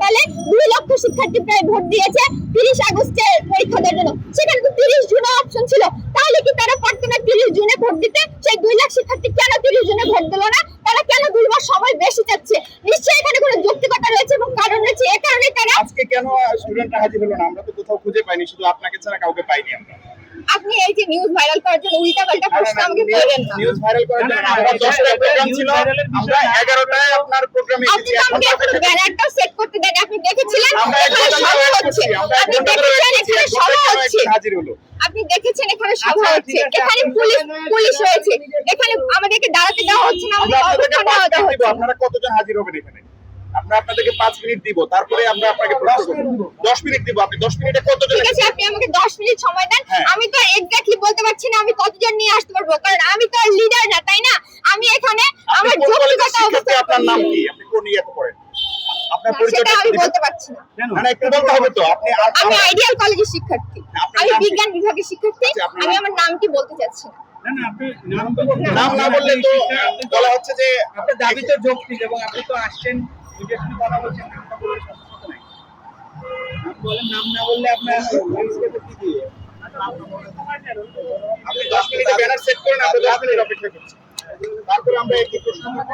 সালে 2 লক্ষ শিক্ষার্থী প্রায় ভোট দিয়েছে 30 আগস্টের পরীক্ষা দেওয়ার জন্য। সেখানে তো 30 জুনে অপশন ছিল, তাহলে কি তারা পারতো না 30 জুনে ভোট দিতে? সেই 2 লাখ শিক্ষার্থী কেন 30 জুনে ভোট দিল না? তারা কেন 2 মাস সময় বেশি চাচ্ছে? নিশ্চয়ই এখানে কোনো যৌক্তিকতা রয়েছে এবং কারণ রয়েছে। এই কারণে তারা আজকে কেন স্টুডেন্টরা হাজির হলো না? আমরা তো কোথাও খুঁজে পাইনি, শুধু আপনাকে ছাড়া কাউকে পাইনি আমরা। আপনি এই যে নিউজ ভাইরাল করার জন্য উল্টাপাল্টা প্রশ্ন আমাকে করবেন না। নিউজ ভাইরাল করার জন্য আমরা 10টায় প্রোগ্রাম ছিল, আমরা 11টায় আপনার প্রোগ্রামে আপনি এসেছি। তো আমাকে এখন ব্যানারটা সেট করতে দেন। আপনি দেখেছিলেন আমরা এখানে সভা হচ্ছে, আপনি দেখেছেন এখানে সভা হচ্ছে, হাজির হলো। আপনি দেখেছেন এখানে সভা হচ্ছে, এখানে পুলিশ রয়েছে, এখানে আমাদেরকে দাঁড়াতে দেওয়া হচ্ছে না, আমরা আমাদের আপনাদেরকে অবস্থান 5 নেওয়া মিনিট দিব, হচ্ছে। আপনারা কতজন হাজির হবেন এখানে? আমরা আপনাদেরকে 5 মিনিট দিব, তারপরে আমরা আপনাকে প্রশ্ন করব। 10 মিনিট দিব, আপনি 10 মিনিটে কতজন? ঠিক আছে, আপনি আমাকে 10 মিনিট সময় দেন। হ্যাঁ। আমি তো এক্স্যাক্টলি বলতে পারছি না আমি কতজন নিয়ে আসতে পারবো, কারণ আমি তো লিডার না, তাই না? আমি এখানে আমার আপনি কোন কলেজের যৌক্তিকতা শিক্ষার্থী? অবস্থান আপনার নাম কি? আপনি কোন ইয়াতে পড়েন? আপনার পরিচয়টা সেটা আমি একটু দিবেন? বলতে পারছি না। না না, একটু বলতে হবে তো। আপনি আমি আইডিয়াল কলেজের শিক্ষার্থী, আপনার আমি নাম কি? বিজ্ঞান বিভাগের শিক্ষার্থী। আচ্ছা, আপনার আমি নাম? আমার নামটি বলতে চাচ্ছি না। নাম না বললে তো বলা হচ্ছে যে আপনার দাবি তো যৌক্তিক এবং আপনি তো আসছেন মিডিয়ার সাথে কথা বলছেন, নামটা বলে সমস্যা নাই। আপনি বলেন নাম না বললে আপনার রিস্কে কি দিয়ে আপনি 10 মিনিটে ব্যানার সেট করেন, আমরা 10 মিনিট অপেক্ষা করছি, তারপরে আমরা একই প্রশ্ন করব।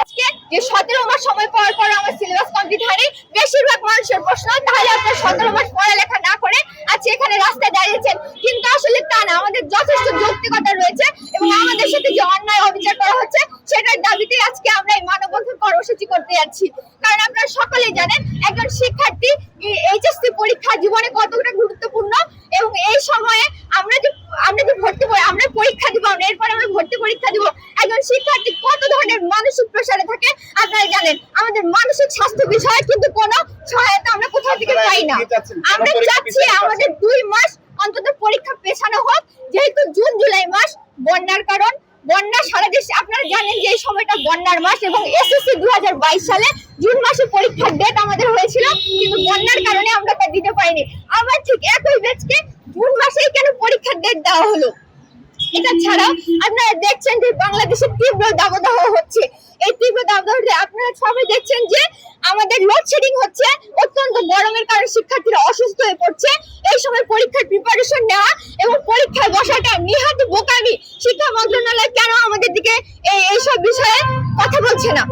আজকে যে 17 মাস সময় পাওয়ার পর আমার সিলেবাস কমপ্লিট হয়নি, বেশিরভাগ মানুষের প্রশ্ন তাহলে আপনার 17 মাস পড়ালেখা না করে আজকে এখানে রাস্তায় দাঁড়িয়েছেন, কিন্তু আসলে তা না। আমাদের যথেষ্ট যৌক্তিকতা রয়েছে এবং আমাদের সাথে যে অন্যায় অবিচার করা হচ্ছে সেটার দাবিতে আজকে আমরা এই মানববন্ধন কর্মসূচি করতে যাচ্ছি। কারণ আপনারা সকলেই জানেন একজন শিক্ষার্থী এইচএসসি পরীক্ষা জীবনে কতটা গুরুত্বপূর্ণ, এবং এই সময়ে আমরা যে ভর্তি আমরা পরীক্ষা দিব, এরপর আমরা ভর্তি পরীক্ষা দিব, একজন শিক্ষার্থী কত ধরনের মানসিক প্রেসারে থাকে আপনারা জানেন। আমাদের মানসিক স্বাস্থ্য বিষয়ে কিন্তু কোনো সহায়তা আমরা কোথাও থেকে পাই না। আমরা চাচ্ছি আমাদের 2 মাস অন্তত পরীক্ষা পেছানো হোক, যেহেতু জুন জুলাই মাস বন্যার কারণ। বন্যা সারা দেশে, আপনারা জানেন যে এই সময়টা বন্যার মাস, এবং এসএসসি 2022 সালে জুন মাসে পরীক্ষার ডেট আমাদের হয়েছিল, কিন্তু বন্যার কারণে আমরা তা দিতে পারিনি। আবার ঠিক একই ব্যাচকে জুন মাসেই কেন পরীক্ষার ডেট দেওয়া হলো? এটা ছাড়াও আপনারা দেখছেন যে বাংলাদেশে তীব্র দাবদাহ হচ্ছে। এই তীব্র দাবদাহে আপনারা সবাই দেখছেন যে আমাদের লোডশেডিং হচ্ছে, অত্যন্ত গরমের কারণে শিক্ষার্থীরা অসুস্থ হয়ে পড়ছে। এই সময় পরীক্ষার প্রিপারেশন নেওয়া এবং পরীক্ষায় বসাটা নিহাতি বোকামি। শিক্ষা মন্ত্রণালয় কেন আমাদের দিকে এইসব বিষয়ে কথা বলছে না?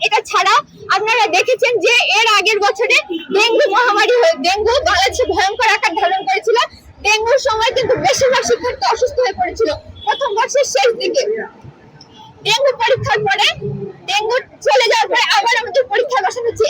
এটা ছাড়াও আপনারা দেখেছেন যে এর আগের বছরে ডেঙ্গু মহামারী ডেঙ্গু বাংলাদেশে ভয়ঙ্কর আকার ধারণ করেছিল। ডেঙ্গুর সময় কিন্তু বেশিরভাগ শিক্ষার্থী অসুস্থ হয়ে পড়েছিল প্রথম বর্ষের শেষ দিকে। ডেঙ্গু পরীক্ষার পরে ডেঙ্গু চলে যাওয়ার পরে আবার আমাদের পরীক্ষা বসানো হচ্ছে।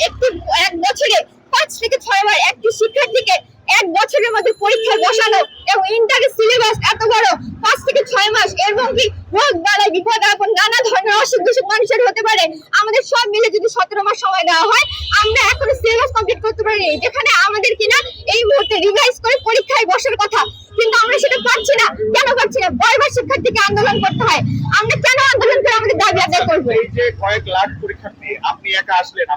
এক বছরে 5 থেকে 6 বার একটি শিক্ষার্থীকে 1 বছরের মধ্যে পরীক্ষায় বসানো, এবং ইন্টারের সিলেবাস এত বড় 5 থেকে 6 মাস, এবং কি রোগ বালাই বিপদ আপদ নানা ধরনের অসুখ বিসুখ মানুষের হতে পারে। আমাদের সব মিলে যদি 17 মাস সময় দেওয়া হয়, আমরা এখনো সিলেবাস কমপ্লিট করতে পারিনি, যেখানে আমাদের কিনা এই মুহূর্তে রিভাইজ করে পরীক্ষায় বসার কথা, কিন্তু আমরা সেটা পাচ্ছি না। কেন পাচ্ছি না? বারবার শিক্ষার্থীকে আন্দোলন করতে হয়। আমরা কেন আন্দোলন করে আমাদের দাবি আদায় করবো? এই যে কয়েক লাখ পরীক্ষার্থী, আপনি একা আসলেন,